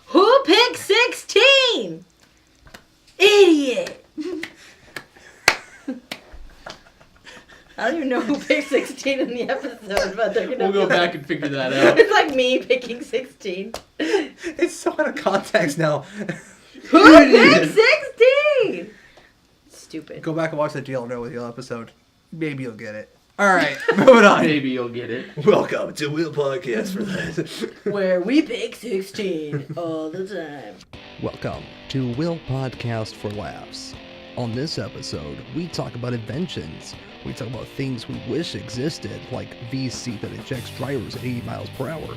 Who picked 16? Idiot. I don't even know who picked 16 in the episode, but they're gonna. We'll go back and figure that out. It's like me picking 16. It's so out of context now. Who picked 16? Stupid. Go back and watch that Deal or No with Deal episode. Maybe you'll get it. All right, moving on. Maybe you'll get it. Welcome to Wheel Podcast for that. Where we pick 16 all the time. Welcome to Will Podcast for Laughs. On this episode, we talk about inventions. We talk about things we wish existed, like VC that ejects drivers at 80 miles per hour.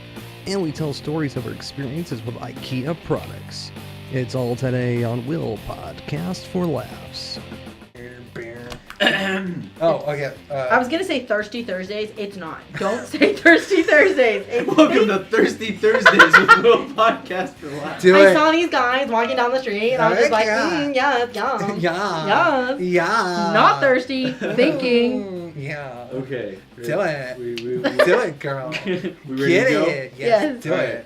And we tell stories of our experiences with IKEA products. It's all today on Will Podcast for Laughs. Oh, okay. I was going to say Thirsty Thursdays. It's not. Don't say Thirsty Thursdays. Welcome to Thirsty Thursdays with Will Podcast for Laughs. I saw these guys walking down the street and I was just like, Yeah. yeah. Yeah. Not thirsty, thinking. Yeah. Okay. Do it. We Do it, girl. ready Get to go? it. Yes. Do it.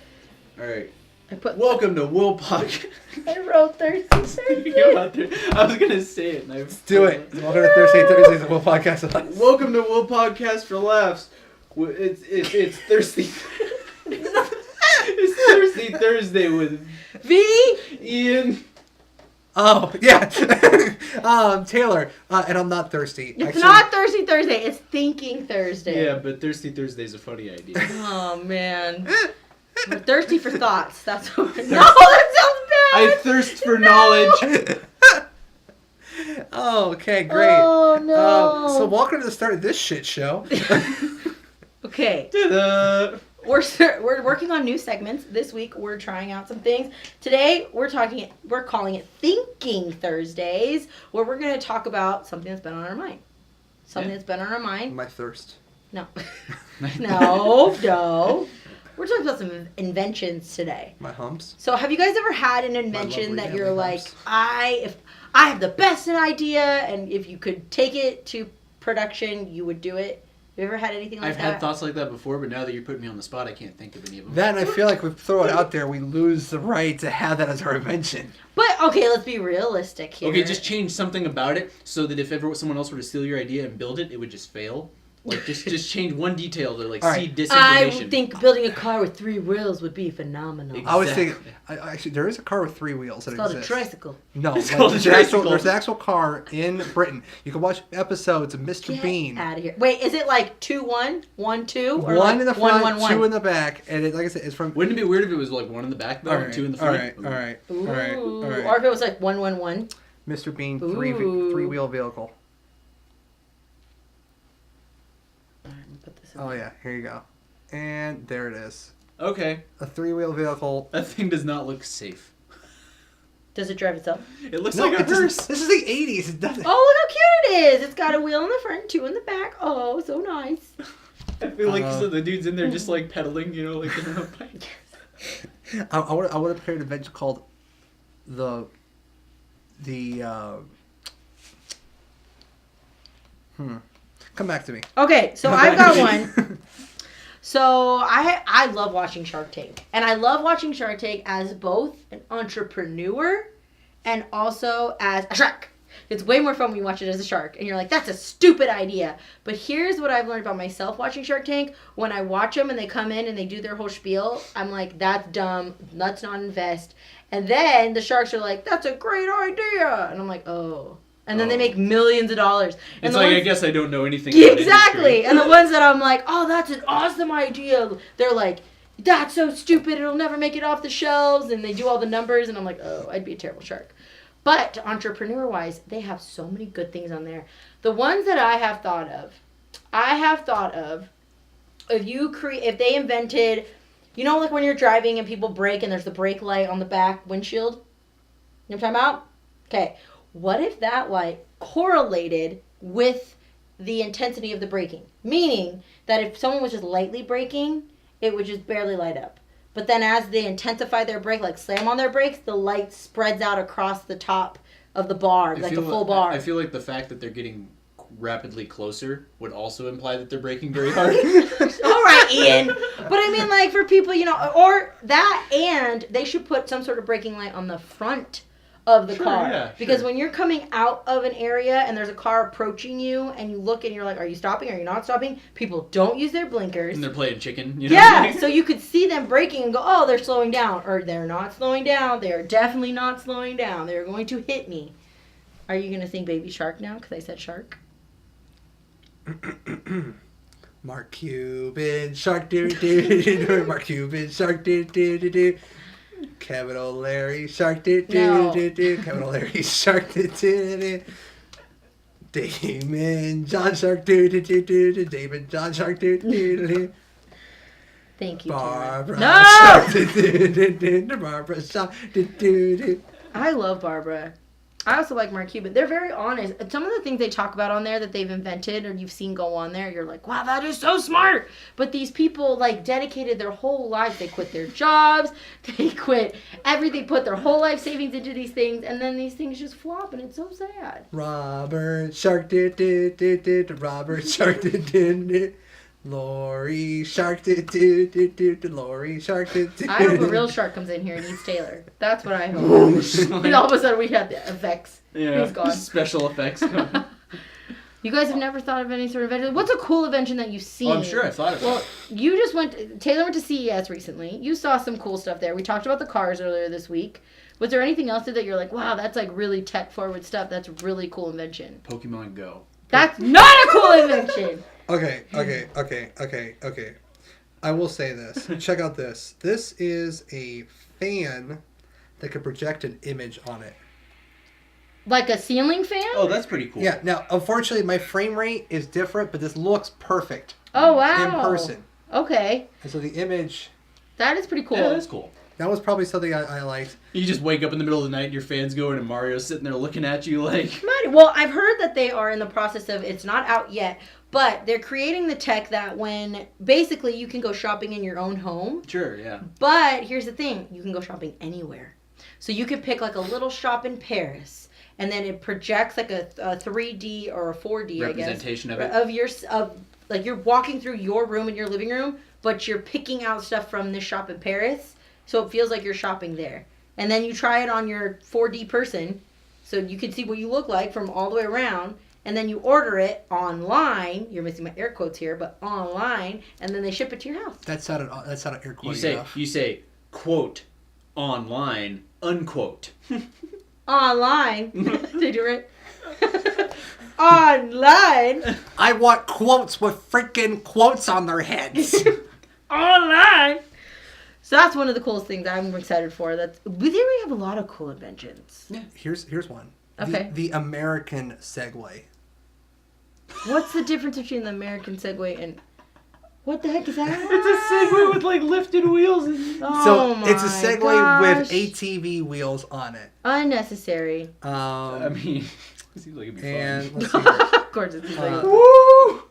Alright. I Welcome to Will Podcast. wrote Thirsty Thursdays. I was going to say it. And I Do it. Welcome to Thursdays with Will Podcast for Laughs. Welcome to Will Podcast for Laughs. It's Thirsty. It's Thirsty Thursday with V. Ian. Oh, yeah. Taylor. And I'm not thirsty. It's Actually, not Thirsty Thursday. It's Thinking Thursday. Yeah, but Thirsty Thursday is a funny idea. Oh, man. We're thirsty for thoughts. That's what we're... No, that sounds bad. I thirst for knowledge. Oh, okay, great. Oh, no. So welcome to the start of this shit show. Okay. Ta-da. We're working on new segments. This week we're trying out some things. Today we're calling it Thinking Thursdays, where we're going to talk about something that's been on our mind. Something that's been on our mind. My thirst. No. No. We're talking about some inventions today. My humps. So have you guys ever had an invention that you're like, if I have the best idea, and if you could take it to production, you would do it? Have you ever had anything like I've that? had thoughts like that before, but now that you're putting me on the spot, I can't think of any of them. Then I feel like if we throw it out there, we lose the right to have that as our invention. But, okay, let's be realistic here. Okay, just change something about it so that if ever someone else were to steal your idea and build it, it would just fail. Like, just change one detail to, like, All see right. disinformation. I would think building a car with 3 wheels would be phenomenal. Exactly. I was thinking, actually, there is a car with 3 wheels that It's called a exists. tricycle. No, It's called a tricycle. There's an actual car in Britain. You can watch episodes of Mr. Get Bean. out of here. Wait, is it like 2-1, 1-2, or One like in the front, 1-1-1? 2 in the back, and like I said, it's from. Wouldn't it be weird if it was, like, 1 in the back, though, and 2 in the front? All right. Ooh. Or if it was like 1-1-1. Mr. Bean, Ooh. 3-wheel vehicle. All right, let me put this in. Oh yeah, here you go. And there it is. Okay. A 3-wheel vehicle. That thing does not look safe. Does it drive itself? It looks No, like a it doesn't- hearse. This is the 80s. It doesn't. Oh, look how cute it is. It's got a wheel in the front, 2 in the back. Oh, so nice. I feel like so the dude's in there just, like, pedaling, you know, like, in a bike. I would have prepared an invention called the Come back to me. Okay, so I've got one. So I love watching Shark Tank. And I love watching Shark Tank as both an entrepreneur and also as a shark. It's way more fun when you watch it as a shark. And you're like, that's a stupid idea. But here's what I've learned about myself watching Shark Tank. When I watch them and they come in and they do their whole spiel, I'm like, that's dumb. Let's not invest. And then the sharks are like, that's a great idea. And I'm like, oh. And then they make millions of dollars. And It's the like, ones- I guess I don't know anything about Exactly. industry. And the ones that I'm like, oh, that's an awesome idea. They're like, that's so stupid. It'll never make it off the shelves. And they do all the numbers. And I'm like, oh, I'd be a terrible shark. But entrepreneur-wise, they have so many good things on there. The ones that I have thought of, if they invented, you know, like when you're driving and people brake and there's the brake light on the back windshield? You know what I'm talking about? Okay. What if that light correlated with the intensity of the braking? Meaning that if someone was just lightly braking, it would just barely light up. But then as they intensify their brake, like slam on their brakes, the light spreads out across the top of the bar, like the full bar. I feel like the fact that they're getting rapidly closer would also imply that they're braking very hard. All right, Ian. But I mean, like, for people, or that, and they should put some sort of braking light on the front of the car. Yeah, because when you're coming out of an area and there's a car approaching you and you look and you're like, are you stopping? Are you not stopping? People don't use their blinkers. And they're playing chicken. Yeah, so you could see them braking and go, oh, they're slowing down. Or they're not slowing down. They are definitely not slowing down. They're going to hit me. Are you going to sing Baby Shark now? Because I said shark. Mark Cuban, shark doo doo doo. Mark Cuban, shark doo doo doo doo. Kevin O'Leary, shark doo doo doo doo. Kevin O'Leary, shark doo doo doo. Damon John shark doo doo doo doo. Damon John shark doo doo doo. Thank you, Barbara Taylor. shark doo doo doo doo. Barbara shark doo doo doo. I love Barbara. I also like Mark Cuban. They're very honest. Some of the things they talk about on there that they've invented or you've seen go on there, you're like, wow, that is so smart. But these people, like, dedicated their whole life. They quit their jobs. They quit everything, put their whole life savings into these things, and then these things just flop, and it's so sad. Robert shark doo doo doo doo. Robert shark doo doo doo. Lori shark doo doo doo doo. Lori shark doo doo. I hope a real shark comes in here and eats Taylor. That's what I hope. And all of a sudden we had the effects. Yeah, He's gone. special effects. You guys have never thought of any sort of invention? What's a cool invention that you've seen? Oh, I'm sure I've thought of Well, it. you just Taylor went to CES recently. You saw some cool stuff there. We talked about the cars earlier this week. Was there anything else that you're like, wow, that's like really tech forward stuff. That's a really cool invention. Pokemon Go. That's not a cool invention. Okay. I will say this. Check out this. This is a fan that could project an image on it. Like a ceiling fan? Oh, that's pretty cool. Yeah. Now, unfortunately, my frame rate is different, but this looks perfect Oh, wow. in person. Okay. And so the image, That is pretty cool. Yeah, that's cool. that was probably something I liked. You just wake up in the middle of the night and your fan's going and Mario's sitting there looking at you like... Well, I've heard that they are in the process of, it's not out yet, but they're creating the tech that when, basically, you can go shopping in your own home. Sure, yeah. But here's the thing, you can go shopping anywhere. So you could pick like a little shop in Paris, and then it projects like a 3D or a 4D, Representation I guess, of it. Like you're walking through your room in your living room, but you're picking out stuff from this shop in Paris, so it feels like you're shopping there. And then you try it on your 4D person, so you can see what you look like from all the way around. And then you order it online. You're missing my air quotes here, but online, and then they ship it to your house. That sounded air quote enough. You say, quote, online, unquote. Online. Did you right? Online. I want quotes with freaking quotes on their heads. Online. So that's one of the coolest things I'm excited for. We really have a lot of cool inventions. Yeah. Here's one. Okay. The American Segway. What's the difference between the American Segway and what the heck is that? It's a Segway with like lifted wheels. Oh It's a my Segway gosh. with ATV wheels on it. Unnecessary. I mean, it seems like it'd be And fun. let's see here. Of course it's like, Woo!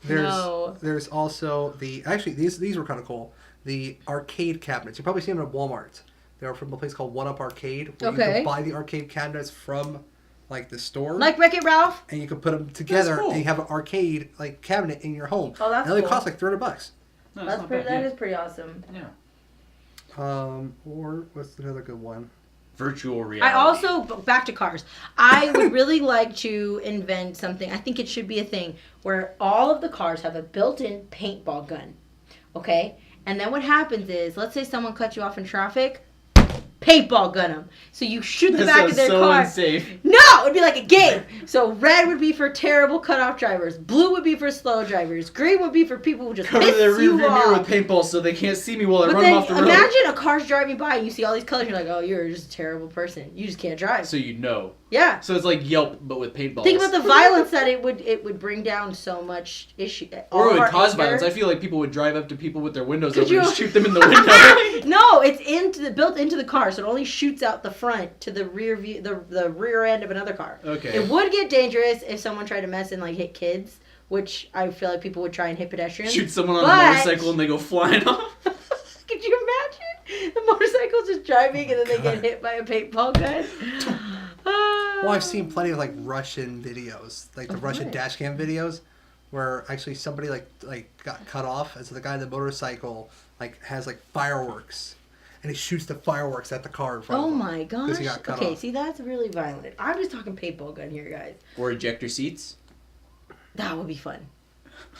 There's also these were kind of cool. The arcade cabinets. You've probably seen them at Walmart. They're from a place called One Up Arcade, where you Okay. can buy the arcade cabinets from like the store, like Wreck-It Ralph. and you can put them together, That's cool. and you have an arcade like cabinet in your home. Oh, that's It only cool. costs like $300. No, it's That's not pretty. bad, That is pretty awesome. yeah. Or what's another good one? Virtual reality. I also, back to cars, I would really like to invent something. I think it should be a thing where all of the cars have a built-in paintball gun. Okay? And then what happens is, let's say someone cuts you off in traffic, paintball gun them. So you shoot the That back of sounds their so car. unsafe. No, it would be like a game. So red would be for terrible cutoff drivers. Blue would be for slow drivers. Green would be for people who just Cover piss their rear you view mirror off. with paintballs so they can't see me while I But run then them off the road. imagine a car's driving by and you see all these colors. You're like, oh, you're just a terrible person. You just can't drive. So you know. Yeah. So it's like Yelp, but with paintballs. Think about the violence that it would bring down so much issue. Or it all would our cause anger. violence. I feel like people would drive up to people with their windows Could open and you- shoot them in the window. No, it's built into the car, so it only shoots out the front to the rear view, the rear end of another car. Okay. It would get dangerous if someone tried to mess and like hit kids, which I feel like people would try and hit pedestrians. Shoot someone on But- a motorcycle and they go flying off. Could you imagine the motorcycle just driving and then they get hit by a paintball gun? Well, I've seen plenty of like Russian videos, like the Russian dash cam videos, where actually somebody like got cut off, and so the guy on the motorcycle like has like fireworks, and he shoots the fireworks at the car in front of him. my gosh. He got cut Okay, off. see, that's really violent. I'm just talking paintball gun here, guys. Or ejector seats. That would be fun.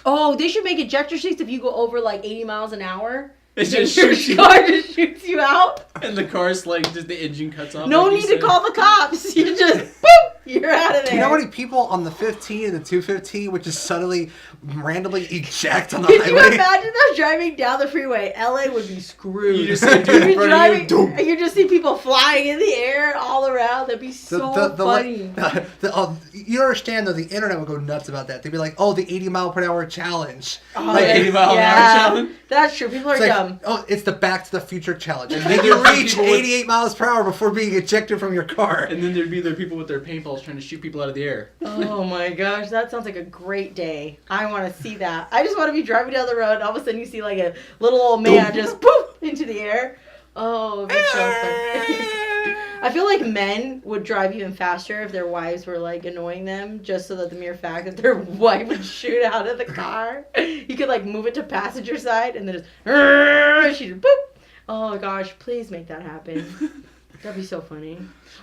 Oh, they should make ejector seats if you go over like 80 miles an hour. It just Your shoots you. car just shoots you out. And the car's like, just the engine cuts off. No like you need to said. call the cops. You just, boop, you're out of there. You know how many people on the 15 and the 215 would just suddenly randomly eject on the Could you highway? imagine them driving down the freeway? LA would be screwed. You just see a dude in You're front of driving, you, doom. and you just see people flying in the air all around. That'd be so funny. You understand though, the internet would go nuts about that. They'd be like, "Oh, the 80-mile-per-hour challenge." Oh, Like, Like 80 mile an hour challenge? That's true. People are It's like, dumb. oh, it's the Back to the Future challenge. And then you reach People with- 88 miles per hour before being ejected from your car. And then there'd be there people with their paintballs trying to shoot people out of the air. Oh my gosh, that sounds like a great day. I want to see that. I just want to be driving down the road, and all of a sudden you see like a little old man just poof into the air. Oh, that's so fun. I feel like men would drive even faster if their wives were like annoying them, just so that the mere fact that their wife would shoot out of the car, you could like move it to passenger side and then just she just boop. Oh gosh, please make that happen. That'd be so funny.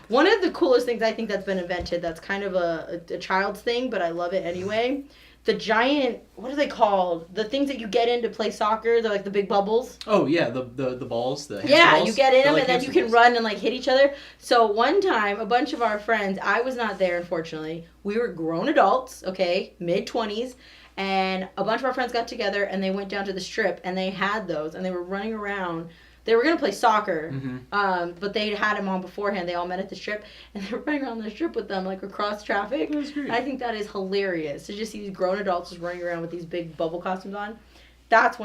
One of the coolest things I think that's been invented, that's kind of a child's thing, but I love it anyway. The giant, what are they called? The things that you get in to play soccer, they're like the big bubbles. Oh yeah, the balls, the hamster Yeah, balls. you get in They're them like and then you hamster can balls. run and like hit each other. So one time, a bunch of our friends, I was not there unfortunately. We were grown adults, okay, mid-20s, and a bunch of our friends got together and they went down to the strip and they had those and they were running around. They were going to play soccer, but they had them on beforehand. They all met at the strip, and they were running around the strip with them, like, across traffic. That's great. I think that is hilarious, to just see these grown adults just running around with these big bubble costumes on. That's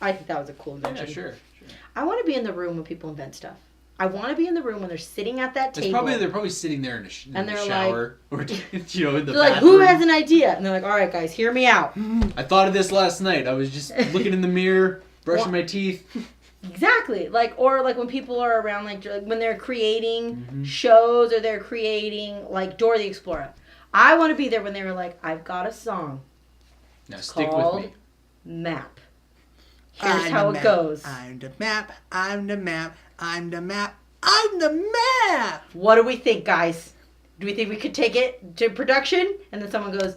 I think that was a cool invention. Yeah, sure. I want to be in the room when people invent stuff. I want to be in the room when they're sitting at that table. They're probably sitting there in the And they're shower or in the they're bathroom. like, who has an idea? And they're like, all right, guys, hear me out. I thought of this last night. I was just looking in the mirror, brushing my teeth. Exactly. Or when people are around, like when they're creating shows or they're creating, like, Dora the Explorer. I want to be there when they were like, I've got a song Now stick called with me. Map. Here's how it goes. I'm the map. I'm the map. I'm the map. I'm the map. What do we think, guys? Do we think we could take it to production? And then someone goes,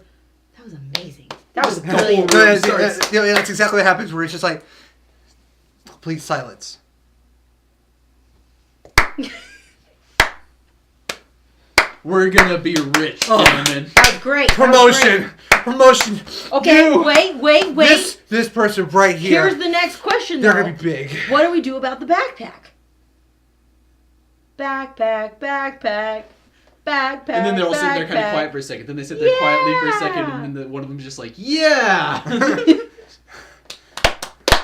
that was amazing. That was brilliant. That's exactly what happens. Where it's just like, complete silence. We're gonna be rich, gentlemen. That was great. Promotion. Okay, You. wait. This person right here. Here's the next question, They're though. gonna be big. What do we do about the backpack? Backpack. And then they're all sitting there kind of quiet for a second. Then they sit there quietly for a second, and then one of them's just like, "Yeah."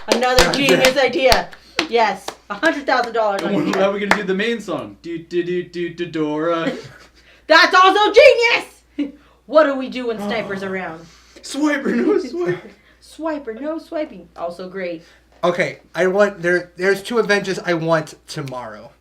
Another genius idea. Yes, $100,000 on your How check. are we gonna do the main song? Do Dora. That's also genius. What do we do when Sniper's around? Swiper, no swiper. Swiper, no swiping. Also great. Okay, there's two inventions I want tomorrow.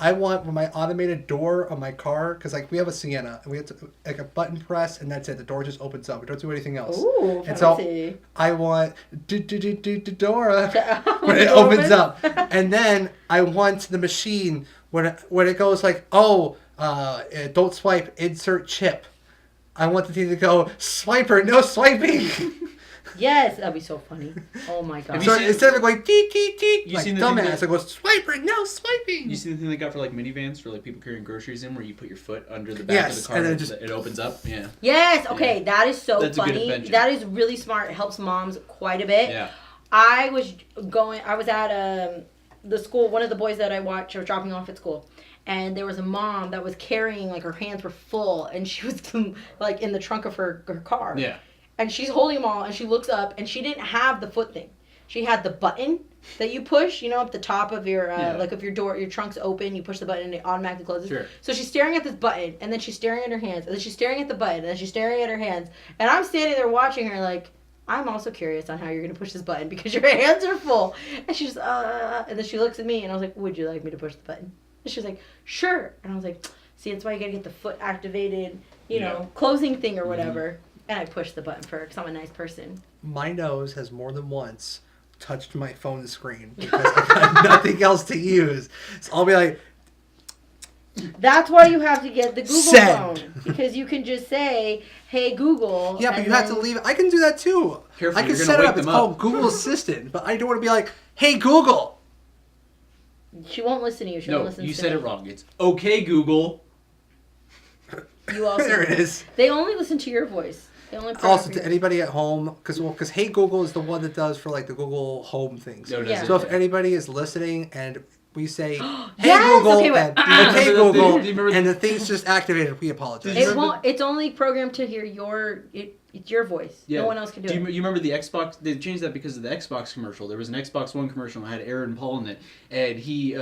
I want my automated door on my car, because like we have a Sienna and we have to, like a button press and that's it. The door just opens up. We don't do anything else. Ooh, And so fancy. I want Dora when When it it opens opens. up, and then I want the machine when it goes like, oh, don't swipe, insert chip. I want the thing to go, swiper, no swiping. Yes, that'd be so funny. Oh my god. Have So you seen- instead of going teet teet teet You like seen the thing dumbass, that- I go swiper, no swiping. You see the thing they got for like minivans for like people carrying groceries in, where you put your foot under the back of Yes, the car and then and just- it opens up. Yeah. Yes, okay, that is so That's a good funny. invention. That is really smart. It helps moms quite a bit. Yeah. I was at the school, one of the boys that I watch was dropping off at school. And there was a mom that was carrying, like, her hands were full, and she was, like, in the trunk of her car. Yeah. And she's holding them all, and she looks up, and she didn't have the foot thing. She had the button that you push, up the top of your, like, if your door, your trunk's open, you push the button, and it automatically closes. Sure. So she's staring at this button, and then she's staring at her hands, and then she's staring at the button, and then she's staring at her hands. And I'm standing there watching her, like, I'm also curious on how you're going to push this button, because your hands are full. And she's, and then she looks at me, and I was like, would you like me to push the button? And she was like, sure. And I was like, see, that's why you gotta get the foot activated, you know, closing thing or whatever. And I pushed the button for her because I'm a nice person. My nose has more than once touched my phone screen because I got nothing else to use. So I'll be like, that's why you have to get the Google Send. phone. Because you can just say, hey, Google. yeah, but you have to leave it. I can do that too. Careful, I can you're gonna set it wake up. It's them called up. Google Assistant. But I don't want to be like, hey, Google. She won't listen to you. She won't No, listen you to said me. it wrong. It's okay, Google. You also There it is. They only listen to your voice. They only Also, program to your- anybody at home, because Hey Google is the one that does for like the Google Home things. No, it Yeah. doesn't. So if anybody is listening and we say, "Hey Yes! Google," Okay, wait. and Ah! "Okay Do you Google," remember the- and the thing's just activated, we apologize. It won't. It's only programmed to hear it's your voice. Yeah. No one else can do you, it. you remember the Xbox? They changed that because of the Xbox commercial. There was an Xbox One commercial and it had Aaron Paul in it, and he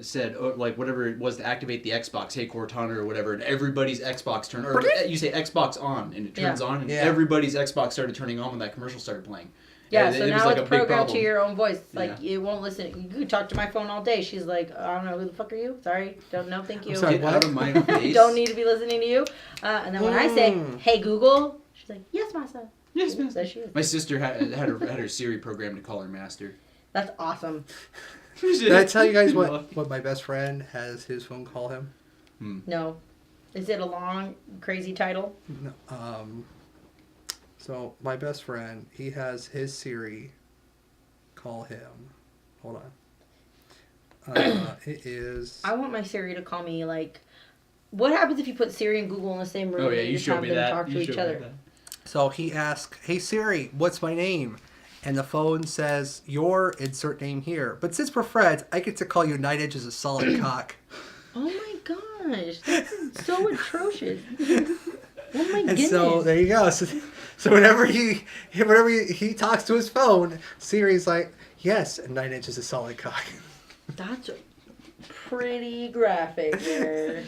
said like whatever it was to activate the Xbox, hey Cortana or whatever, and everybody's Xbox turned. Or you say Xbox on, and it turns on, and Yeah. everybody's Xbox started turning on when that commercial started playing. Yeah, And so it was now like a it's big programmed to problem. your own voice. Like Yeah. it won't listen. You could talk to my phone all day. She's like, I don't know who the fuck are you? Sorry, don't know. Thank you. I'm sorry, Get what? out of my face. Don't need to be listening to you. And then when I say, hey Google, she's like, yes, master. Yes, ma'am. So she is. My sister had her Siri programmed to call her master. That's awesome. Did I tell you guys what my best friend has his phone call him? No. Is it a long, crazy title? No, so my best friend, he has his Siri call him. Hold on. It is. I want my Siri to call me like. What happens if you put Siri and Google in the same room? Oh yeah, and you just showed have me them that. talk to You each showed me other? that. So he asks, "Hey Siri, what's my name?" And the phone says, "Your insert name here." But since we're friends, I get to call you 9 inches of solid cock. Oh my gosh, that's so atrocious. Oh my And goodness. so there you go. So whenever he talks to his phone, Siri's like, "Yes, 9 inches of solid cock." That's pretty graphic there.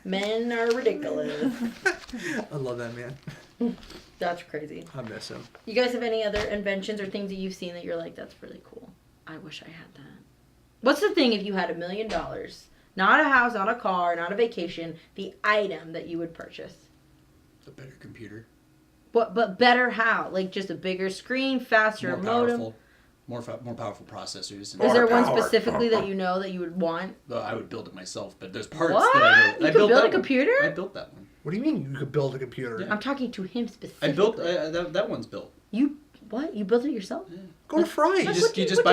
Men are ridiculous. I love that man. That's crazy. I miss him. You guys have any other inventions or things that you've seen that you're like, that's really cool? I wish I had that. What's the thing if you had $1 million? Not a house, not a car, not a vacation. The item that you would purchase. A better computer. But better how? Like just a bigger screen, faster More modem? powerful. More powerful processors. And Is there one power. specifically that you know that you would want? I would build it myself, but there's parts What? that I know. You I could built build that a computer? One. I built that one. What do you mean you could build a computer? Yeah. I'm talking to him specifically. I built that one's built. You what? You built it yourself? Go to Fry's. Like, You just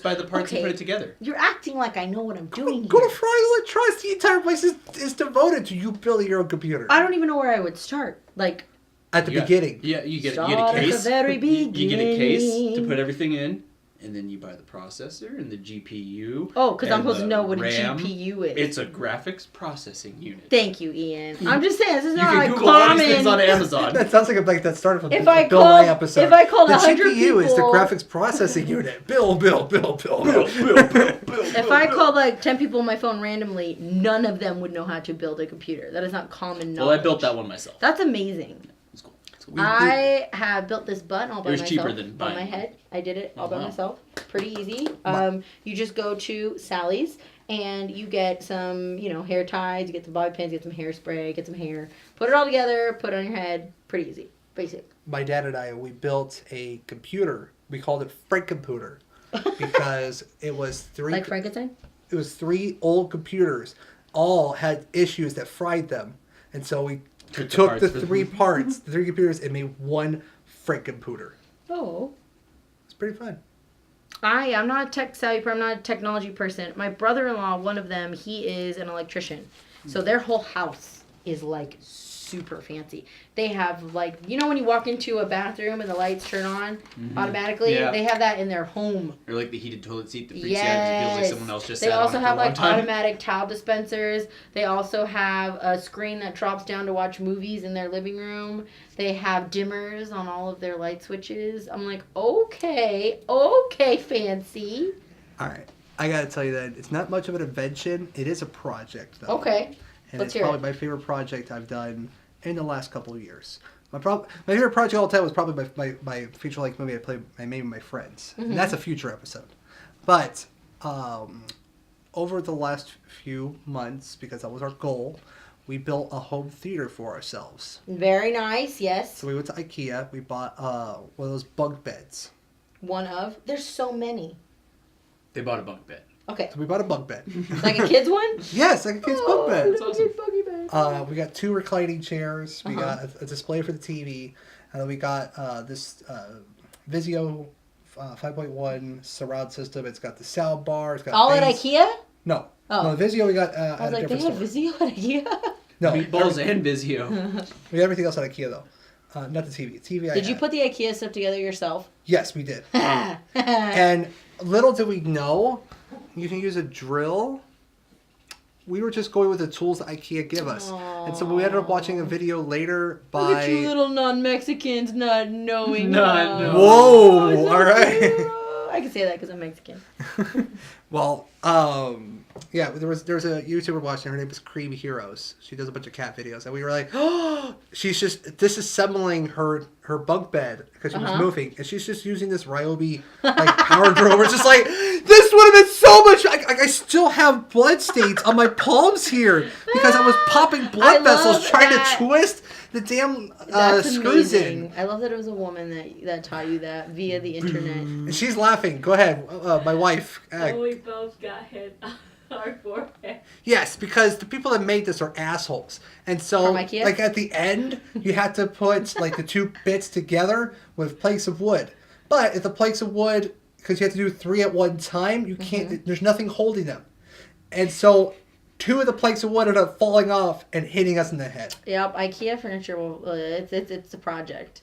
buy the parts and Okay. put it together. You're acting like I know what I'm doing Go here. to Fry's Electronics. The entire place is devoted to you building your own computer. I don't even know where I would start. Like, At the You got- beginning. Yeah, you get Start a at the case. very You get a case to beginning. put everything in, and then you buy the processor and the GPU. oh, because I'm and supposed to the know what a RAM. GPU is. It's a graphics processing unit. Thank you, Ian. I'm just saying, this is You not can like Google all these things on common. Amazon. That sounds like that started from If the I Bill called- Nye episode. if I called the 100 GPU is the people- graphics processing unit. Bill. If I called like 10 people on my phone randomly, none of them would know how to build a computer. That is not common knowledge. Well, I built that one myself. That's amazing. It's cool. It's cool. I have built this button all by It was myself. cheaper than on buying my one. head. I did it all Oh, by wow. myself. Pretty easy. You just go to Sally's and you get some, hair ties, you get some bobby pins, you get some hairspray, get some hair, put it all together, put it on your head. Pretty easy. Basic. My dad and I, we built a computer. We called it Frankcomputer because it was Like Frankenstein? it was 3 old computers. All had issues that fried them, and so we Took the took parts the for 3 them. parts, the 3 computers, and made one Frankcomputer. Oh. It's pretty fun. I'm not a tech savvy person. I'm not a technology person. My brother-in-law, one of them, he is an electrician. So their whole house is like super fancy. They have like, when you walk into a bathroom and the lights turn on automatically? Yeah. They have that in their home. Or like the heated toilet seat that freaks you out 'cause it feels like Yes. someone else just They sat also on it have for a long like time. automatic towel dispensers. They also have a screen that drops down to watch movies in their living room. They have dimmers on all of their light switches. I'm like, okay, fancy. All right, I gotta tell you that it's not much of an invention. It is a project, though. Okay. And Let's it's hear probably it. my favorite project I've done in the last couple of years. My favorite project all the time was probably my feature length movie I made with my friends. Mm-hmm. And that's a future episode. But over the last few months, because that was our goal, we built a home theater for ourselves. Very nice, yes. So we went to IKEA. We bought one of those bunk beds. One of. There's so many. They bought a bunk bed. Okay. So we bought a bunk bed. Like a kid's one? Yes, like a kid's bunk bed. That's awesome. Buggy bed. We got 2 reclining chairs. We got a display for the TV. And then we got this Vizio 5.1 surround system. It's got the sound bar. It's got All at bass. IKEA? No. Oh. No, the Vizio we got I at was a like, they different have store. Vizio at IKEA? No, Meatballs and Vizio. we got everything else at IKEA though. Not the TV. TV. Did you put the IKEA stuff together yourself? Yes, we did. And little did we know, you can use a drill. We were just going with the tools that IKEA give us. And so we ended up watching a video later by... Look at you little non-Mexicans not knowing. Not knowing. Whoa! So All right. cute. I can say that because I'm Mexican. Well, yeah, there's a YouTuber watching. Her name is Cream Heroes. She does a bunch of cat videos, and we were like, oh, she's just disassembling her bunk bed because she was moving, and she's just using this Ryobi like power drill. We're just like, this would have been so much. I still have blood stains on my palms here because I was popping blood vessels trying to twist the damn That's screws amazing. in. I love that it was a woman that taught you that via the internet. And she's laughing. Go ahead, my wife. We both got hit on our forehead. Yes, because the people that made this are assholes. And so, From IKEA? like, at the end, you had to put, like, the 2 bits together with planks of wood. But if the planks of wood, because you have to do 3 at one time, you can't, there's nothing holding them. And so, 2 of the planks of wood ended up falling off and hitting us in the head. Yep, IKEA furniture will. It's a project.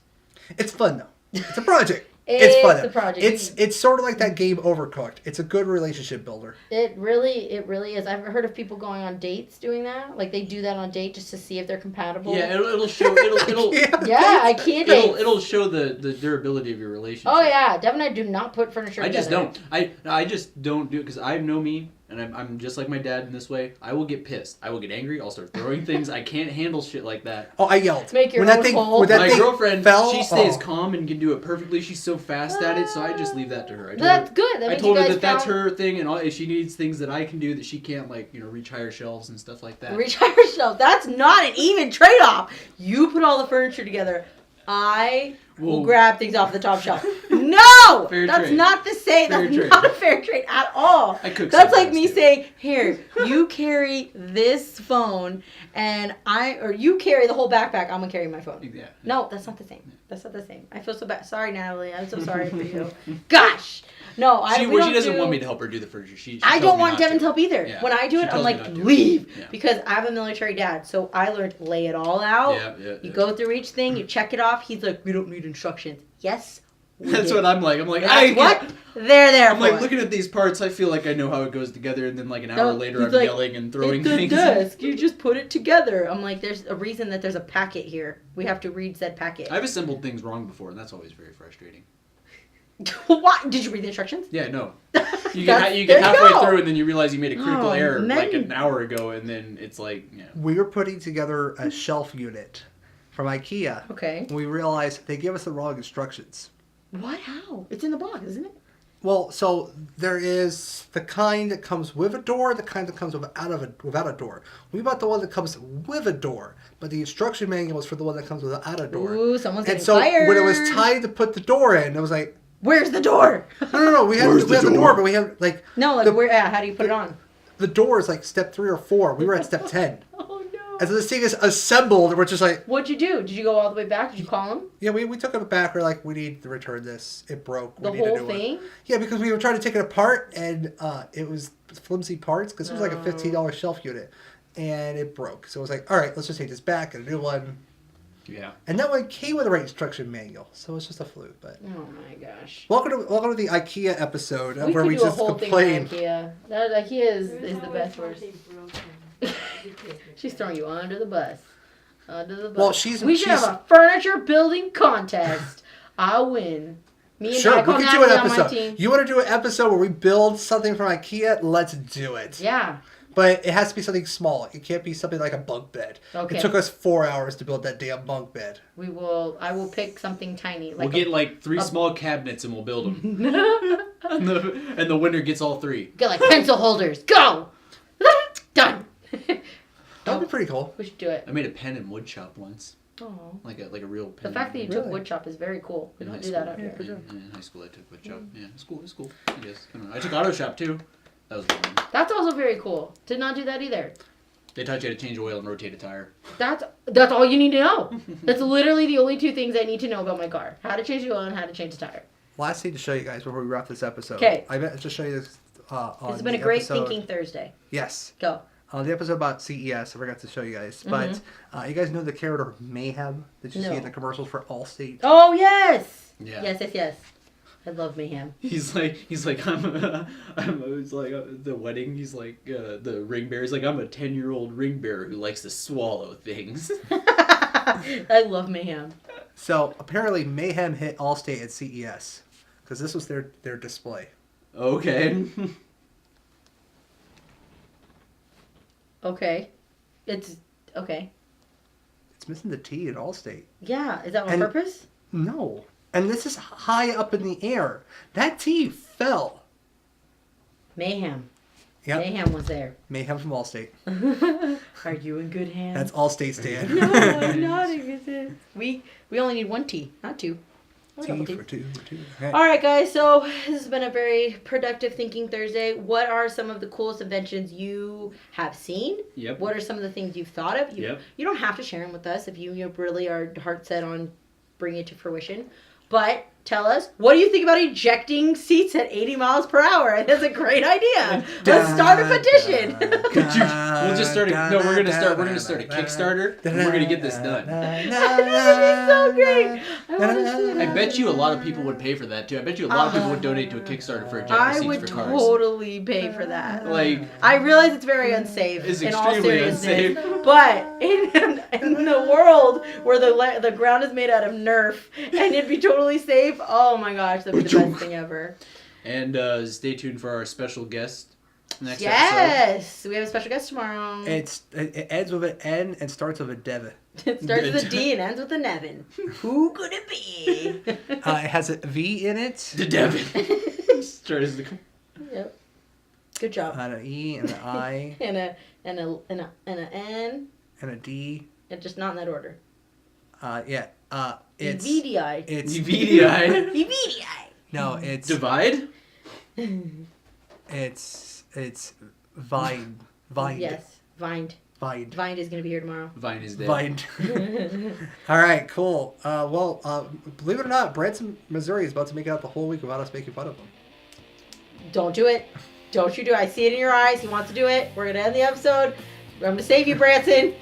It's fun, though. It's a project. It's fun. a project. It's sort of like that game Overcooked. It's a good relationship builder. It really is. I've heard of people going on dates doing that. Like they do that on a date just to see if they're compatible. Yeah, it'll show it'll Yeah, IKEA dates. it'll show the durability of your relationship. Oh yeah, Devin and I do not put furniture I just together. don't. I just don't do it because I know me, and I'm just like my dad in this way. I will get pissed. I will get angry. I'll start throwing things. I can't handle shit like that. Oh, I yelled. Make your when that own thing, hole. when that My thing girlfriend, fell, she stays calm and can do it perfectly. She's so fast at it, so I just leave that to her. That's good. That I means told you her guys that that's found- her thing, and if she needs things that I can do that she can't, like reach higher shelves and stuff like that. Reach higher shelf. That's not an even trade-off. You put all the furniture together. I will Whoa. grab things off the top shelf. No! Fair that's trade. not the same. Fair That's trade. not a fair trade at all. I cook That's like sometimes, me too. saying, here, you carry this phone or you carry the whole backpack, I'm gonna carry my phone. Yeah. No, that's not the same. That's not the same. I feel so bad. Sorry, Natalie. I'm so sorry for you. Gosh. No, She we don't doesn't do- want me to help her do the furniture. She I tells don't me want not Devin to. to help either. Yeah. When I do She it, I'm tells me like, not to. leave. Yeah. Because I have a military dad. So I learned lay it all out. Yeah. You go through each thing, you check it off. He's like, we don't need instructions. Yes. we That's do. what I'm like. I'm like, That's what they're there I'm for. like looking at these parts. I feel like I know how it goes together, and then like an hour later, he's I'm like, yelling and throwing it's a things. desk. You just put it together. I'm like, there's a reason that there's a packet here. We have to read said packet. I've assembled things wrong before, and that's always very frustrating. What? Did you read the instructions? Yeah, no. You There get you halfway go. through, and then you realize you made a critical Oh, error like men. an hour ago, and then it's like, yeah. We were putting together a shelf unit from IKEA. Okay. We realized they gave us the wrong instructions. What? How? It's in the box, isn't it? Well, so there is the kind that comes with a door, the kind that comes without a door. We bought the one that comes with a door, but the instruction manual is for the one that comes without a door. Ooh, someone's And getting so fired. when it was time to put the door in, it was like, Where's the door? no, we have the door, but we have like No, like the, where? Yeah, how do you put it on? the door is like step 3 or 4. We were at step 10. Oh no. And so this thing is assembled, and we're just like, What'd you do? Did you go all the way back? Did you call him? yeah, we took it back. We're like, we need to return this. It broke. The we need whole a new thing? one. Yeah, because we were trying to take it apart, and it was flimsy parts because it was like a $15 shelf unit, and it broke. So it was like, all right, let's just take this back and a new one. Yeah. And that one came with the right instruction manual, so it's just a fluke. But Oh my gosh. welcome to the IKEA episode We where could we do a just whole complain. thing on IKEA. That IKEA is There's the always best word. something broken. She's throwing you under the bus. Under the bus. Well, we should have a furniture building contest. I'll win. Me and Sure, we Michael could do an Natalie on my episode. team. You want to do an episode where we build something from IKEA? Let's do it. Yeah. But it has to be something small. It can't be something like a bunk bed. Okay. It took us 4 hours to build that damn bunk bed. I will pick something tiny. We'll get like 3 small cabinets and we'll build them. and the winner gets all 3. Get like pencil holders. Go! Done. That would be pretty cool. We should do it. I made a pen and wood shop once. Oh. Like a real pen. The fact that you took Really? wood shop is very cool. We In don't high do school. that out here. In high school I took wood shop. Yeah, it's cool. It's cool. I guess. I don't know. I took auto shop too. That was fun. That's also very cool. Did not do that either. They taught you how to change oil and rotate a tire. That's all you need to know. That's literally the only 2 things I need to know about my car. How to change the oil and how to change the tire. Last thing to show you guys before we wrap this episode. 'Kay. I meant to show you this on This has been a the great episode. Thinking Thursday. Yes. Go. On the episode about CES, I forgot to show you guys. But you guys know the character Mayhem that you see No. in the commercials for Allstate? Oh, yes! Yeah. Yes. I love Mayhem. He's like I'm it's like the wedding. He's like the ring bearer. He's like I'm a 10-year-old ring bearer who likes to swallow things. I love Mayhem. So apparently Mayhem hit Allstate at CES because this was their display. Okay. Okay. It's okay. It's missing the T at Allstate. Yeah, is that on And- purpose? No. And this is high up in the air. That T fell. Mayhem. Yep. Mayhem was there. Mayhem from Allstate. Are you in good hands? That's Allstate stand. No, I'm not in good hands. We only need 1 T, not 2. Only T double for T. 2 for 2. Okay. All right, guys. So this has been a very productive Thinking Thursday. What are some of the coolest inventions you have seen? Yep. What are some of the things you've thought of? You don't have to share them with us if you really are heart set on bringing it to fruition. But tell us, what do you think about ejecting seats at 80 miles per hour? That's a great idea. Let's start a petition. We'll just start. We're gonna start a Kickstarter, and we're gonna get this done. This is so great. I want to see I that. bet you a lot of people would pay for that too. I bet you a lot of people would donate to a Kickstarter for ejector I seats would for cars. totally pay for that. Like, I realize it's very unsafe. It's in all extremely seriousness, unsafe. But in the world where the ground is made out of Nerf and it'd be totally safe, oh my gosh, that'd be the best thing ever. and stay tuned for our special guest next episode. Yes, we have a special guest tomorrow. It ends with an N and starts with a Devon. It starts with a D and ends with a Nevin. Who could it be? It has a V in it, The Devin. Yep. Good job. and an E, and an I, And a N and a D. and just not in that order. It's VDI. it's VDI. VDI. no, it's Divide. it's Vine. Yes, Vined. Vine. Vined is gonna be here tomorrow. Vine is dead. Vine. All right, cool. Believe it or not, Branson, Missouri is about to make it out the whole week without us making fun of them. Don't do it. Don't you do it. I see it in your eyes. He wants to do it. We're gonna end the episode. I'm gonna save you, Branson,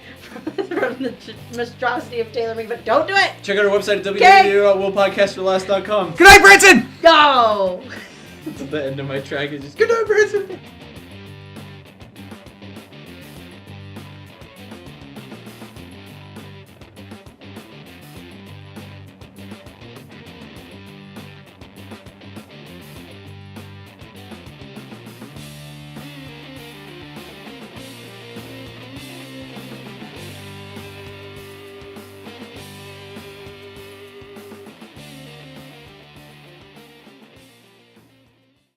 from the monstrosity of Taylor Ming, but don't do it. Check out our website at www.willpodcastforlast.com. Good night, Branson! Go. That's the end of my track. It's just Good night, Branson!